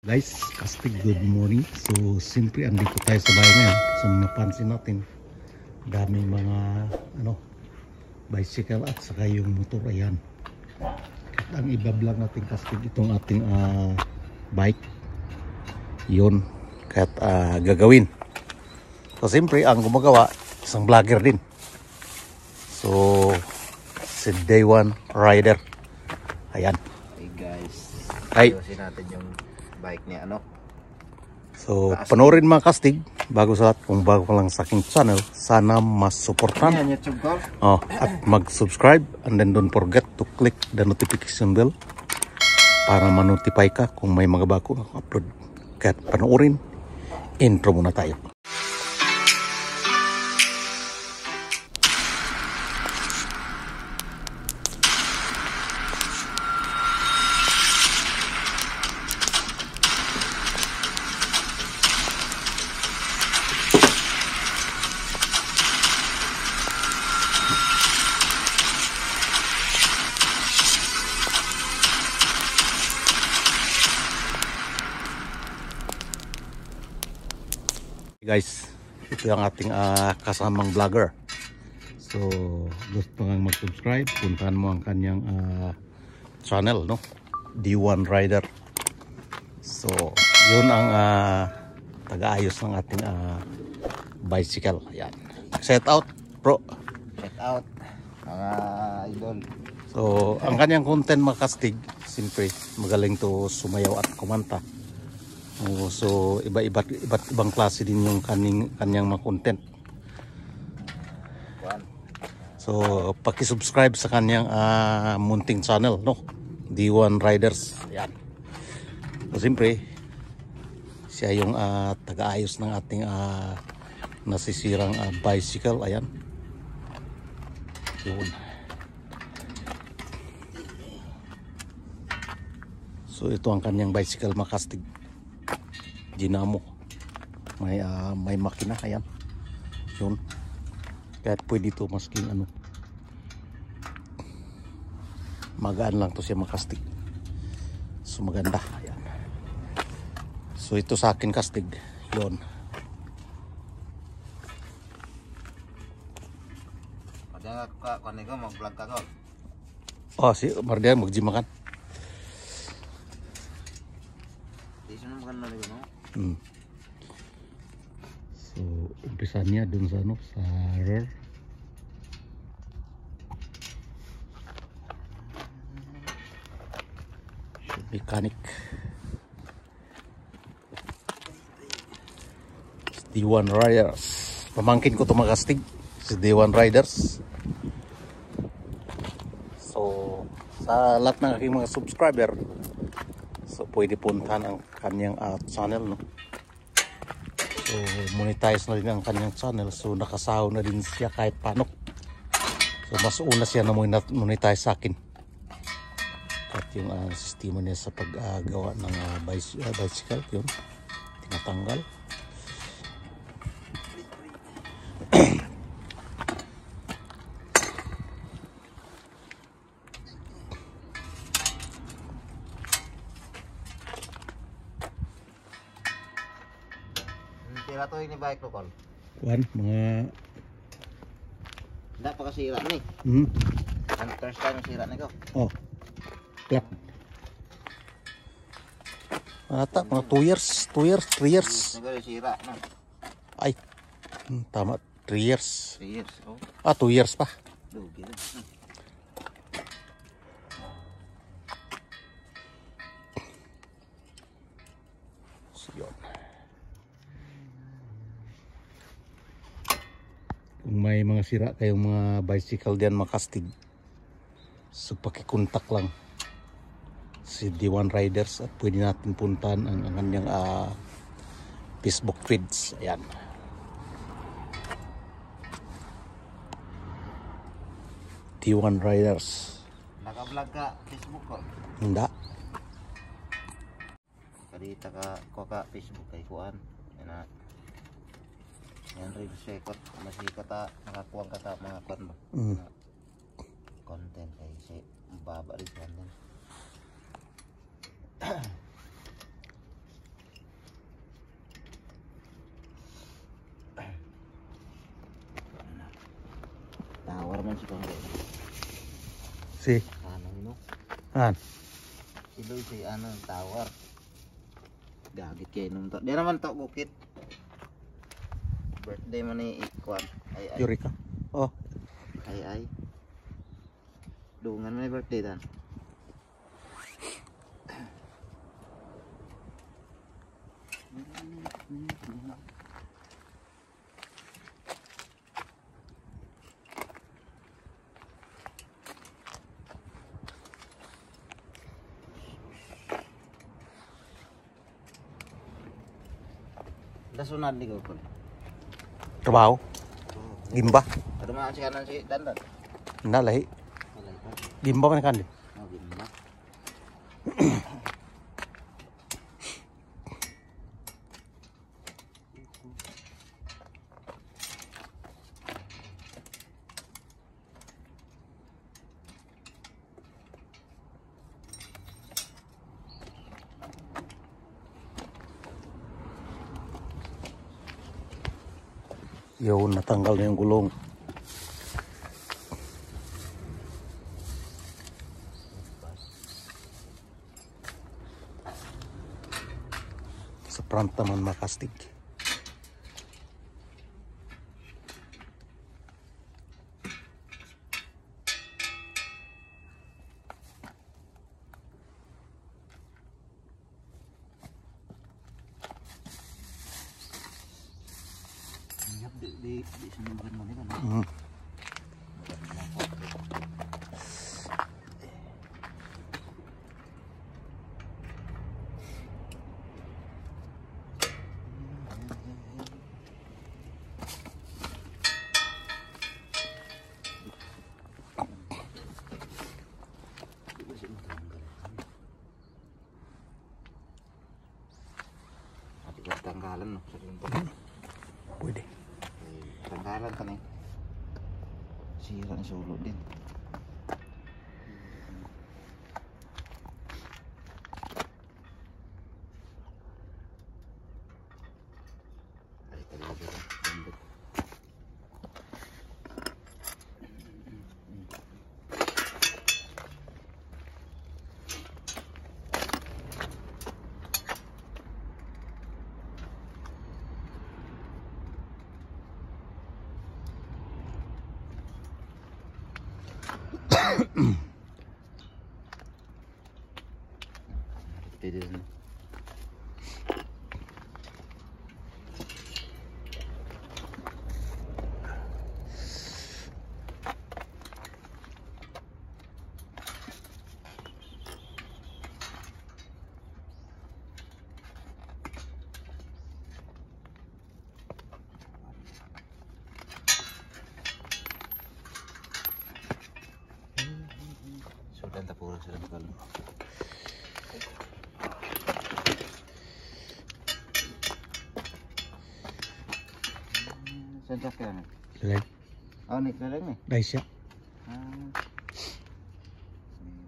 Guys, Kastig, good morning. So, siyempre andito tayo sa bahay ngayon. So, napansin natin, daming mga bicycle at saka yung motor. Ayan. At ang iba-vlog natin, Kastig, itong ating bike. Yun. Kahit gagawin. So, siyempre, ang gumagawa, isang vlogger din. So, si Day One Rider. Ayan. Hey guys. Hi. Ayusin natin yung bike niya, So, panoorin mga Kastig, bago sa lahat, kung bago ka lang sa aking channel, sana mas-supportan. Yan, YouTube ko. At mag-subscribe, and then don't forget to click the notification bell para ma-notify ka kung may mga bago akong upload. Kaya panoorin, intro muna tayo. Guys, ito yung ating kasamang vlogger. So, gusto nga mag-subscribe, puntahan mo ang kanyang channel, no? D1 Rider. So, yun ang taga-ayos ng ating bicycle. Ayan. Set out, bro. Check out, mga idol. So, ang kanyang content mga Kastig, siyempre, magaling to sumayaw at kumanta. So iba't ibang klase din yung kanyang mga content. So paki-subscribe sa kanyang munting channel, no? D1 Riders. Ayan. So siyempre siya yung taga-ayos ng ating nasisirang bicycle. Ayan. Yun. So ito ang kanyang bicycle mga Kastig. Dinamo, may makina. Ayan, yun, kahit pwede ito masking magaan lang to siya makastig. So maganda. Ayan. So ito sa akin Kastig, yun. Pwede ka kanigo mag-vlog ka ko. Si Mardian mag-gym kan. Di sana makan na no. So umpisannya dun sa sa rear. Mechanic D1 Riders. Pamangkin ko to mga Kastig, si D1 Riders. So sa lahat ng aking mga subscriber, so pwede puntahan ang kanyang channel, no? So monetize na rin ang kanyang channel. So nakasahaw na din siya kahit paano. So mas una siya na monetize sa akin. At yung sistema niya sa paggawa ng bicycle, yun, tinatanggal. Sira to ini bike ko, Kol. Kuan, mga Hindi pa kasira ni. Ang first time sira ni ko. Clap. Ata, mga 2 years, 3 years. Nagari sira na. Ay, tama, 3 years. 3 years. 2 years pa. Lugi na. So, yun. Kung may mga sira kayong mga bicycle diyan mga Kastig, so pakikontak lang si D1 Riders at pwede natin puntahan ang kanyang Facebook feeds. Ayan. D1 Riders. Naka-vlog ka Facebook ko. Hindi. Kadita ka Facebook kay kuan. Yan rin sekot, masikat nakakuha ka mga kuan ba? Content kay baba rin content. si Pangre. Si, Ano yun? an. Si Loy si ano, tower. Gagit kayo nung to. Di naman to bukit. Birthday mo ni Ikwan. Ay. Eureka. Oh, Ay. Dungan mo ni birthday dan. Dasunad ni ko. trabaho. Gimba. Ada mga si kanan si Dandan. Nalahi. Wala pa. Gimba man kan. Oh, gimba. Yun, natanggal na yung gulong. Sa front naman makastig. Di sumbukan mo nila. Tanggalan no, sa lumpak. Pwede. Tanggalan ka na eh. Sira ni sulo din. Ay talaga lambot. Pwede rin. Sudah tapura sila ng kalong. Saan siya kaya? Lalay. Oh, nik na lang eh. Dahil siya.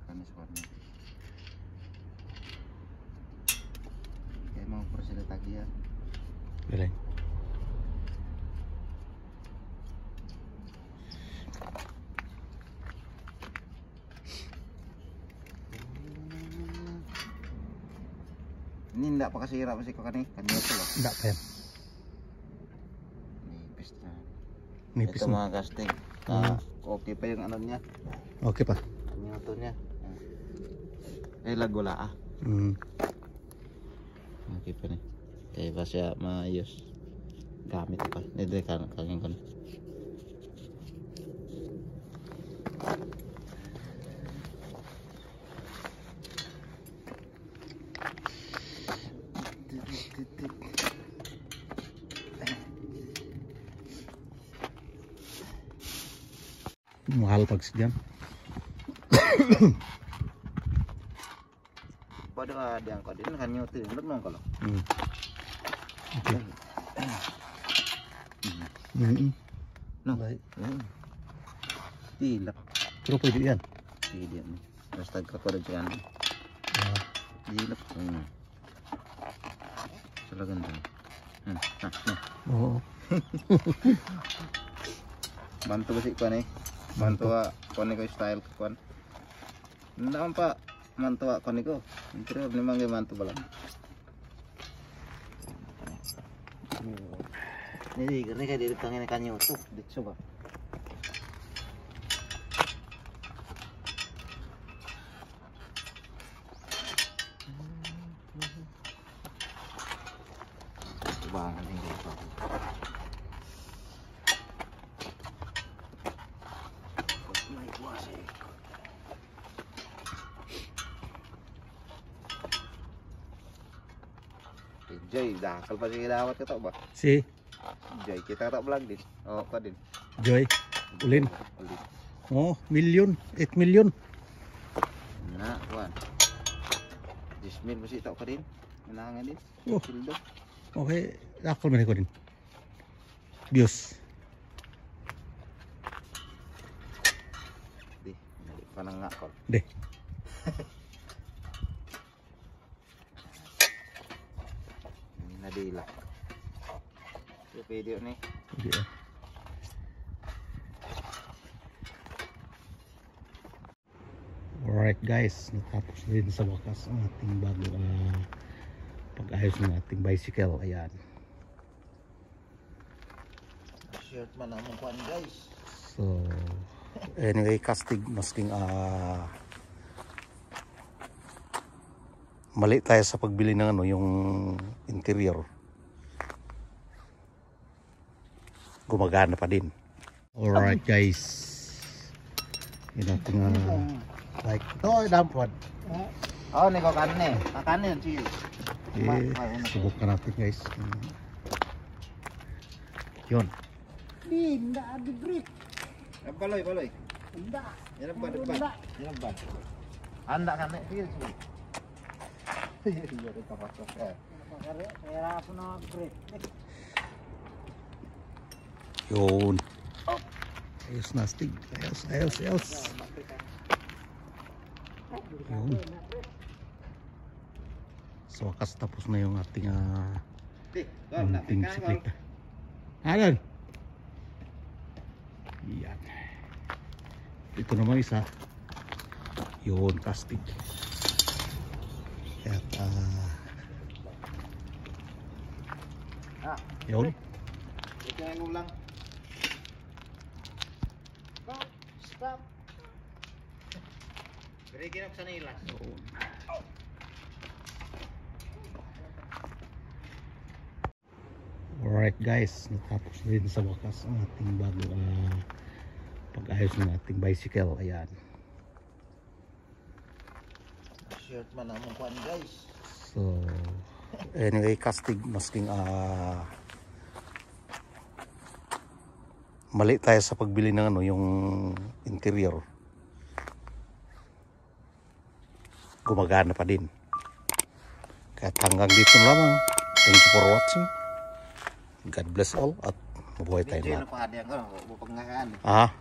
Panis ko na. Kaya mau pura sila tagiya. Lalay. Ini enggak pa kasira pa si ko kani. Kanyo to lang. Enggak pa yan. Nipis na. Nipis Ito na. mga casting. Okay pa yung ano niya. Okay pa. Kanyo to niya. Eh lagula ah. Okay pa ni. Kaya pa siya maayos. Gamit pa. Nidre ka kanyang kan. Mahal pag siyan. Pada ka diangkot din kanyo to. Lut mo kalau. Okay. No. Tilap. Pero pwede yan. Hindi yan. Basta kakorod siya ano. Dilap. Salagan to. Oo. Bantu ba si Kwan eh? Mantua kon ko style kon. Ndak pa mantua kon ko. Interior ni mangga mantu balang. Ini kayak di tangin kanyo tuh, dicoba. Banget ini Pak. Naik kuas eh. Joy, dakal pa siya dawat ka ba? Si Joy, kita tak vlog din. Oh, pa din. Joy ulin. Ulit. Oh, million, 8 million. Na, kuan. 10 mil masih tak pa din. Nanangan din. Oh. Sildo. Okay, akal man ko din. Views. Di, nalik pa nang nga kol. De. Nadila. Yung video ni. Hindi ah. Alright guys, natapos na rin sa wakas ang ating bago pag-ayos ng ating bicycle. Ayan. Shirt man ang kuan guys. So, anyway, kastig masking mali tayo sa pagbili ng ano, yung interior. Gumagana pa din. Alright guys. Yun ating like, ito ay dampod. Oh, ni ko kanne. Kanne si. Subukan natin guys. Yun. Di, nggak ada break. Baloy, baloy. Nggak. Yan ba, depan. Yan ba. Anda kanne sige. Iya, kita pasok eh. Makanya saya rasa na break. Yun. Ayos na stig. Ayos. Yun. So, wakas tapos na yung ating bisikleta. Ayan. Yan. Ito naman isa. Yun, kastig. At yun. Ito yung ulang. Stop. Berikin ako sa nilas. Yun. Alright guys, natapos na rin sa wakas ang ating bago pag-ayos ng ating bicycle. Ayan. Shirt man ang kuan guys. So, anyway, kastig masking mali tayo sa pagbili ng ano, yung interior. Gumagana pa din. Kaya hanggang dito lamang. Thank you for watching. God bless all at mabuhay tayo lahat. Ano pa yan ko, bupangahan. Ah,